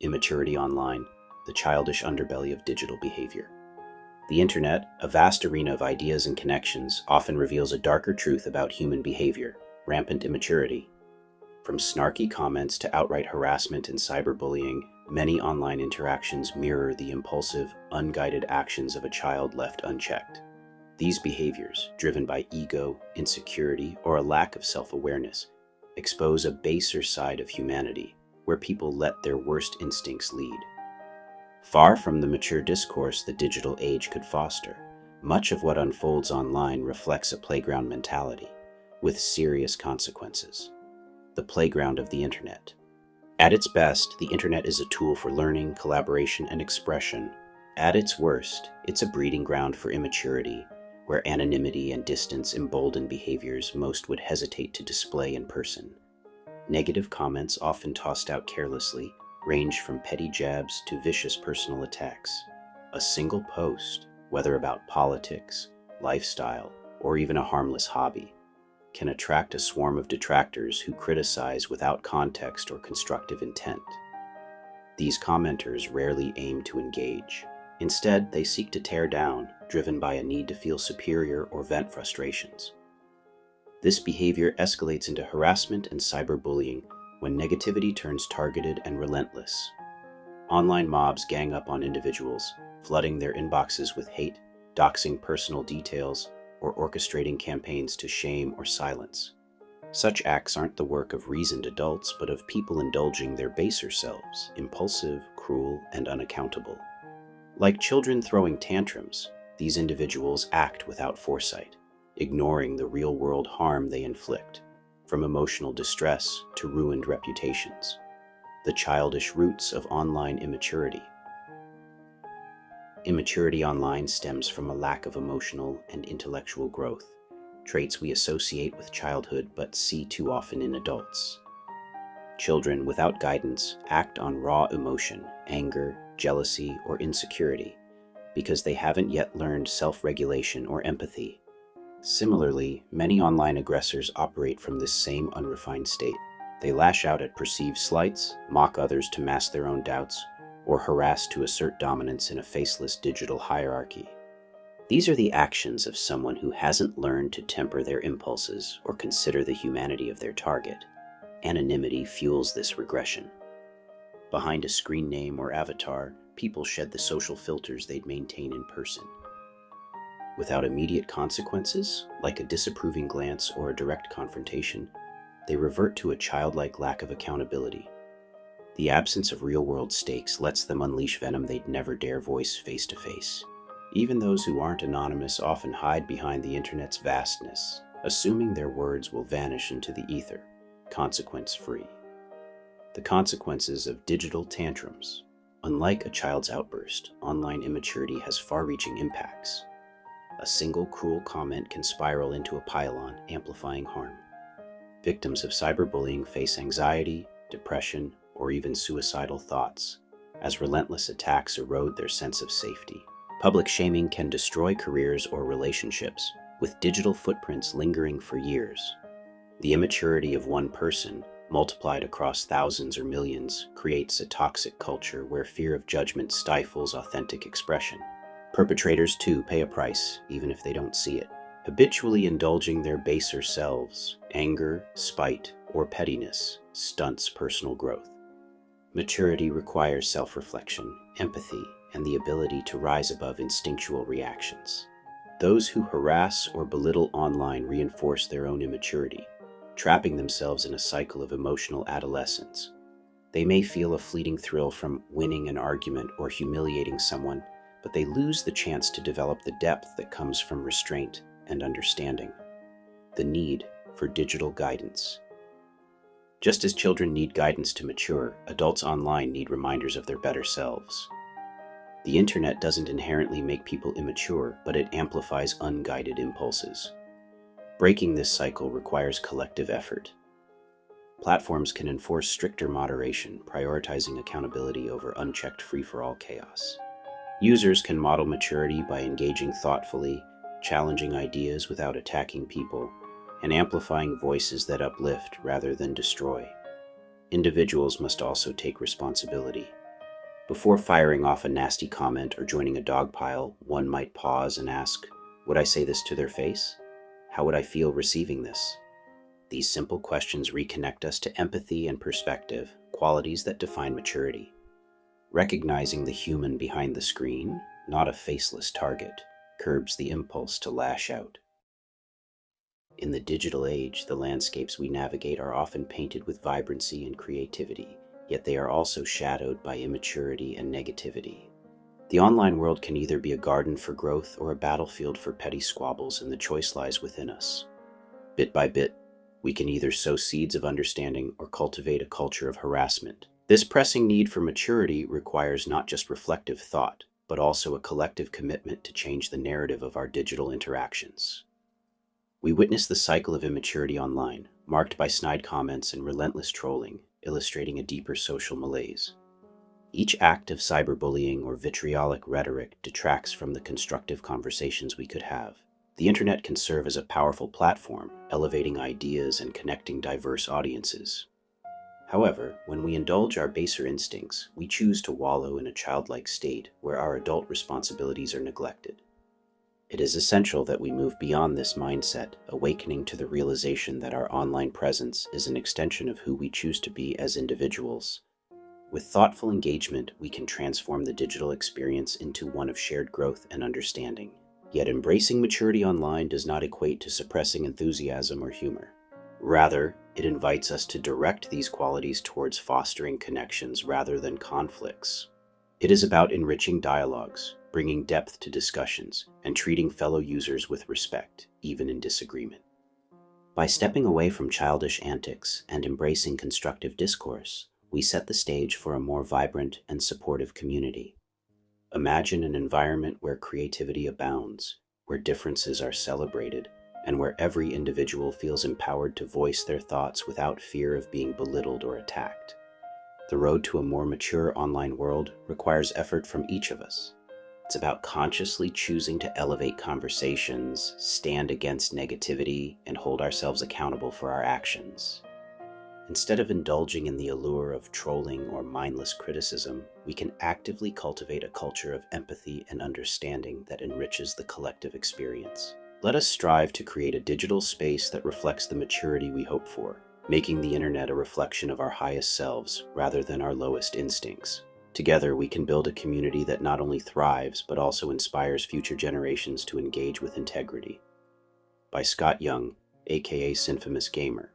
Immaturity Online, the childish underbelly of digital behavior. The internet, a vast arena of ideas and connections, often reveals a darker truth about human behavior, rampant immaturity. From snarky comments to outright harassment and cyberbullying, many online interactions mirror the impulsive, unguided actions of a child left unchecked. These behaviors, driven by ego, insecurity, or a lack of self-awareness, expose a baser side of humanity, where people let their worst instincts lead. Far from the mature discourse the digital age could foster, much of what unfolds online reflects a playground mentality, with serious consequences. The playground of the internet. At its best, the internet is a tool for learning, collaboration, and expression. At its worst, it's a breeding ground for immaturity, where anonymity and distance embolden behaviors most would hesitate to display in person. Negative comments, often tossed out carelessly, range from petty jabs to vicious personal attacks. A single post, whether about politics, lifestyle, or even a harmless hobby, can attract a swarm of detractors who criticize without context or constructive intent. These commenters rarely aim to engage. Instead, they seek to tear down, driven by a need to feel superior or vent frustrations. This behavior escalates into harassment and cyberbullying when negativity turns targeted and relentless. Online mobs gang up on individuals, flooding their inboxes with hate, doxing personal details, or orchestrating campaigns to shame or silence. Such acts aren't the work of reasoned adults, but of people indulging their baser selves, impulsive, cruel, and unaccountable. Like children throwing tantrums, these individuals act without foresight, ignoring the real-world harm they inflict, from emotional distress to ruined reputations. The childish roots of online immaturity. Immaturity online stems from a lack of emotional and intellectual growth, traits we associate with childhood but see too often in adults. Children without guidance act on raw emotion, anger, jealousy, or insecurity because they haven't yet learned self-regulation or empathy. Similarly, many online aggressors operate from this same unrefined state. They lash out at perceived slights, mock others to mask their own doubts, or harass to assert dominance in a faceless digital hierarchy. These are the actions of someone who hasn't learned to temper their impulses or consider the humanity of their target. Anonymity fuels this regression. Behind a screen name or avatar, people shed the social filters they'd maintain in person. Without immediate consequences, like a disapproving glance or a direct confrontation, they revert to a childlike lack of accountability. The absence of real-world stakes lets them unleash venom they'd never dare voice face-to-face. Even those who aren't anonymous often hide behind the internet's vastness, assuming their words will vanish into the ether, consequence-free. The consequences of digital tantrums. Unlike a child's outburst, online immaturity has far-reaching impacts. A single cruel comment can spiral into a pile-on, amplifying harm. Victims of cyberbullying face anxiety, depression, or even suicidal thoughts, as relentless attacks erode their sense of safety. Public shaming can destroy careers or relationships, with digital footprints lingering for years. The immaturity of one person, multiplied across thousands or millions, creates a toxic culture where fear of judgment stifles authentic expression. Perpetrators, too, pay a price, even if they don't see it. Habitually indulging their baser selves, anger, spite, or pettiness stunts personal growth. Maturity requires self-reflection, empathy, and the ability to rise above instinctual reactions. Those who harass or belittle online reinforce their own immaturity, trapping themselves in a cycle of emotional adolescence. They may feel a fleeting thrill from winning an argument or humiliating someone, but they lose the chance to develop the depth that comes from restraint and understanding. The need for digital guidance. Just as children need guidance to mature, adults online need reminders of their better selves. The internet doesn't inherently make people immature, but it amplifies unguided impulses. Breaking this cycle requires collective effort. Platforms can enforce stricter moderation, prioritizing accountability over unchecked free-for-all chaos. Users can model maturity by engaging thoughtfully, challenging ideas without attacking people, and amplifying voices that uplift rather than destroy. Individuals must also take responsibility. Before firing off a nasty comment or joining a dog pile, one might pause and ask, would I say this to their face? How would I feel receiving this? These simple questions reconnect us to empathy and perspective, qualities that define maturity. Recognizing the human behind the screen, not a faceless target, curbs the impulse to lash out. In the digital age, the landscapes we navigate are often painted with vibrancy and creativity, yet they are also shadowed by immaturity and negativity. The online world can either be a garden for growth or a battlefield for petty squabbles, and the choice lies within us. Bit by bit, we can either sow seeds of understanding or cultivate a culture of harassment. This pressing need for maturity requires not just reflective thought, but also a collective commitment to change the narrative of our digital interactions. We witness the cycle of immaturity online, marked by snide comments and relentless trolling, illustrating a deeper social malaise. Each act of cyberbullying or vitriolic rhetoric detracts from the constructive conversations we could have. The internet can serve as a powerful platform, elevating ideas and connecting diverse audiences. However, when we indulge our baser instincts, we choose to wallow in a childlike state where our adult responsibilities are neglected. It is essential that we move beyond this mindset, awakening to the realization that our online presence is an extension of who we choose to be as individuals. With thoughtful engagement, we can transform the digital experience into one of shared growth and understanding. Yet embracing maturity online does not equate to suppressing enthusiasm or humor. Rather, it invites us to direct these qualities towards fostering connections rather than conflicts. It is about enriching dialogues, bringing depth to discussions, and treating fellow users with respect, even in disagreement. By stepping away from childish antics and embracing constructive discourse, we set the stage for a more vibrant and supportive community. Imagine an environment where creativity abounds, where differences are celebrated, and where every individual feels empowered to voice their thoughts without fear of being belittled or attacked. The road to a more mature online world requires effort from each of us. It's about consciously choosing to elevate conversations, stand against negativity, and hold ourselves accountable for our actions. Instead of indulging in the allure of trolling or mindless criticism, we can actively cultivate a culture of empathy and understanding that enriches the collective experience. Let us strive to create a digital space that reflects the maturity we hope for, making the internet a reflection of our highest selves rather than our lowest instincts. Together, we can build a community that not only thrives but also inspires future generations to engage with integrity. By Scott Young, aka Sinfamous Gamer.